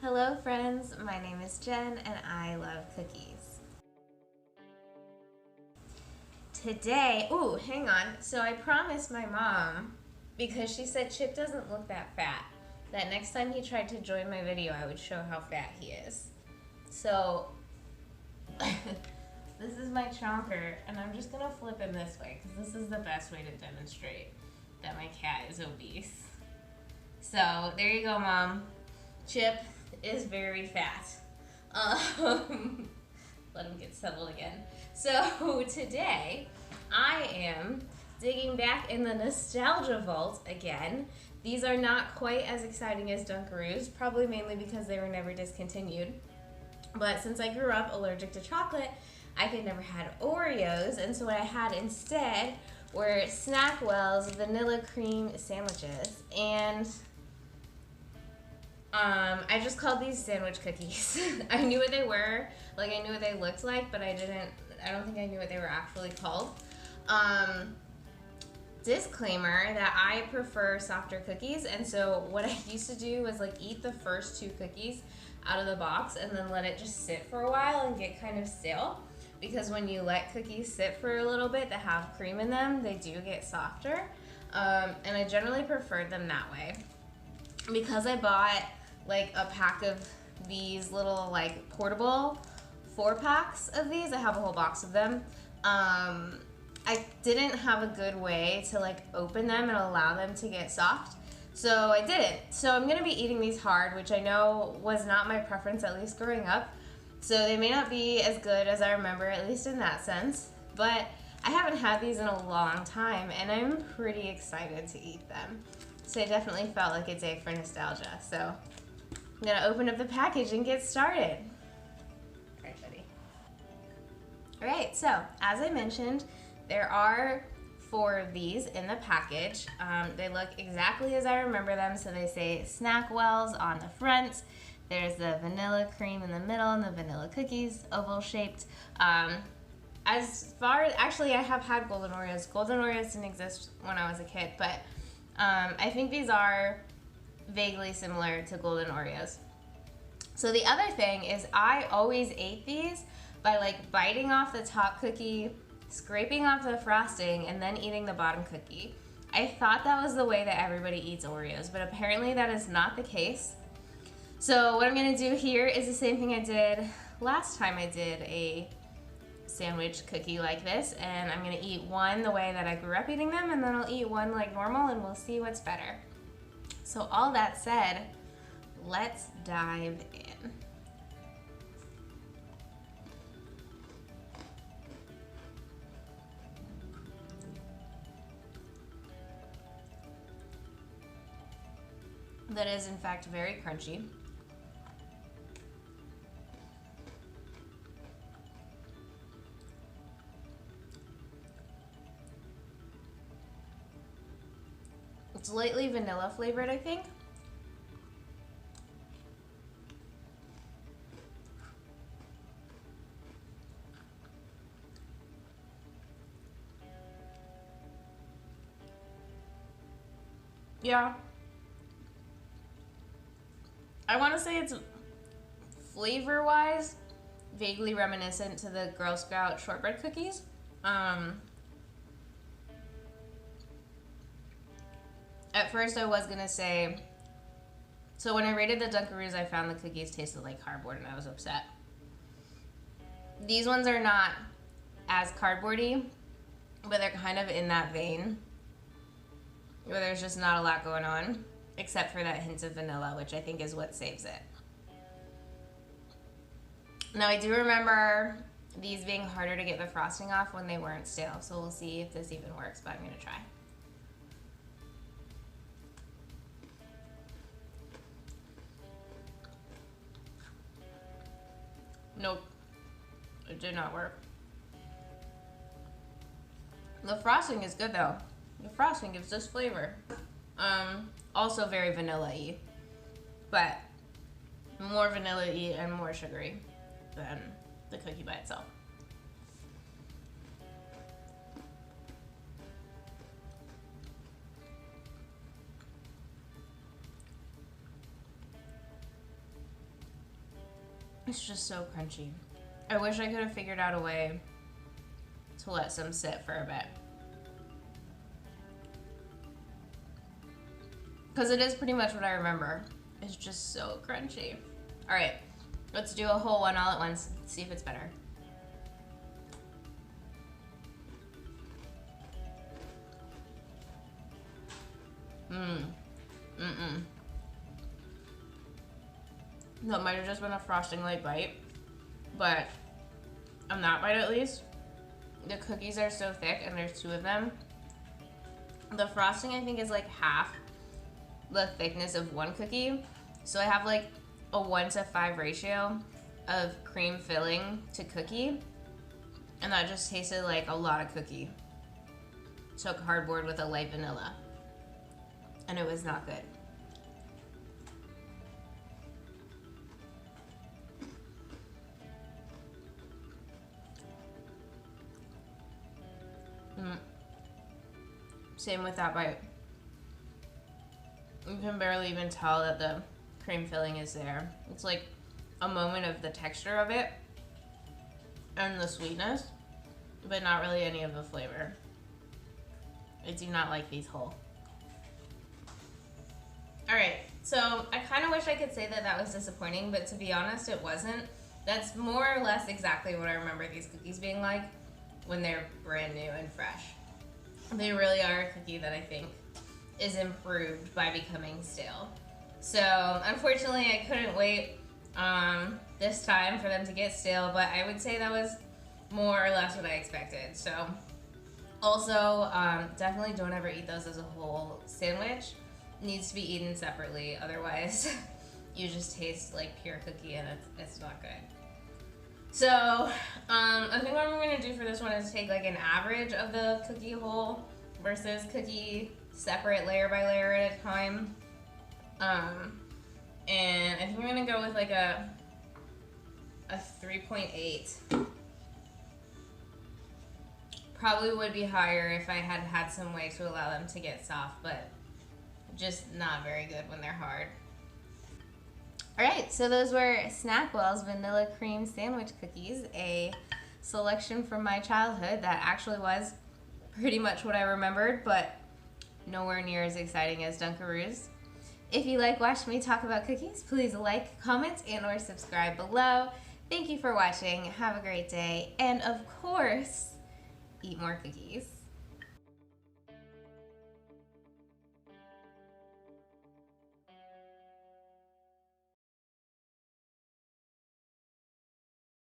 Hello friends, my name is Jen and I love cookies. Today, hang on. So I promised my mom, because she said Chip doesn't look that fat, that next time he tried to join my video I would show how fat he is. So this is my chonker and I'm just gonna flip him this way because this is the best way to demonstrate that my cat is obese. So there you go, Mom. Chip is very fat. Let him get settled again. So today I am digging back in the nostalgia vault again. These are not quite as exciting as Dunkaroos, probably mainly because they were never discontinued. But since I grew up allergic to chocolate, I could never had Oreos, and so what I had instead were Snackwell's vanilla cream sandwiches. And I just called these sandwich cookies. I knew what they were, like I knew what they looked like, but I don't think I knew what they were actually called. Disclaimer that I prefer softer cookies, and so what I used to do was like eat the first two cookies out of the box and then let it just sit for a while and get kind of stale, because when you let cookies sit for a little bit that have cream in them, they do get softer, and I generally preferred them that way. Because I bought like a pack of these little like portable 4-packs of these, I have a whole box of them, I didn't have a good way to like open them and allow them to get soft, so I didn't. So I'm gonna be eating these hard, which I know was not my preference, at least growing up, so they may not be as good as I remember, at least in that sense, but I haven't had these in a long time and I'm pretty excited to eat them. So it definitely felt like a day for nostalgia. So I'm gonna open up the package and get started. All right, buddy. All right, so as I mentioned, there are 4 of these in the package. They look exactly as I remember them. So they say Snackwell's on the front. There's the vanilla cream in the middle and the vanilla cookies, oval shaped. As far as, actually I have had Golden Oreos. Golden Oreos didn't exist when I was a kid, but I think these are vaguely similar to Golden Oreos. So the other thing is I always ate these by like biting off the top cookie, scraping off the frosting, and then eating the bottom cookie. I thought that was the way that everybody eats Oreos, but apparently that is not the case. So what I'm gonna do here is the same thing I did last time I did a sandwich cookie like this, and I'm gonna eat one the way that I grew up eating them, and then I'll eat one like normal, and we'll see what's better. So all that said, let's dive in. That is in fact very crunchy. It's lightly vanilla flavored, I think. Yeah. I want to say it's flavor-wise vaguely reminiscent to the Girl Scout shortbread cookies. At first I was gonna say, so when I rated the Dunkaroos, I found the cookies tasted like cardboard and I was upset. These ones are not as cardboardy, but they're kind of in that vein where there's just not a lot going on, except for that hint of vanilla, which I think is what saves it. Now I do remember these being harder to get the frosting off when they weren't stale, so we'll see if this even works, but I'm gonna try. Nope, it did not work. The frosting is good though. The frosting gives this flavor. Also very vanilla-y, but more vanilla-y and more sugary than the cookie by itself. It's just so crunchy. I wish I could have figured out a way to let some sit for a bit. Because it is pretty much what I remember. It's just so crunchy. All right, let's do a whole one all at once. See if it's better. That might have just been a frosting light bite, but on that bite at least, the cookies are so thick and there's 2 of them. The frosting I think is like half the thickness of one cookie. So I have like a 1:5 ratio of cream filling to cookie. And that just tasted like a lot of cookie. So cardboard with a light vanilla. And it was not good. Same with that bite. You can barely even tell that the cream filling is there. It's like a moment of the texture of it and the sweetness, but not really any of the flavor. I do not like these whole. All right, so I kind of wish I could say that that was disappointing, but to be honest, it wasn't. That's more or less exactly what I remember these cookies being like when they're brand new and fresh. They really are a cookie that I think is improved by becoming stale. So unfortunately I couldn't wait this time for them to get stale, but I would say that was more or less what I expected. So also definitely don't ever eat those as a whole sandwich. It needs to be eaten separately, otherwise you just taste like pure cookie and it's not good. So I think what I'm gonna do for this one is take like an average of the cookie whole versus cookie separate layer by layer at a time. And I think I'm gonna go with like a 3.8. Probably would be higher if I had had some way to allow them to get soft, but just not very good when they're hard. Alright, so those were Snackwell's Vanilla Cream Sandwich Cookies, a selection from my childhood that actually was pretty much what I remembered, but nowhere near as exciting as Dunkaroos. If you like watching me talk about cookies, please like, comment, and or subscribe below. Thank you for watching, have a great day, and of course, eat more cookies.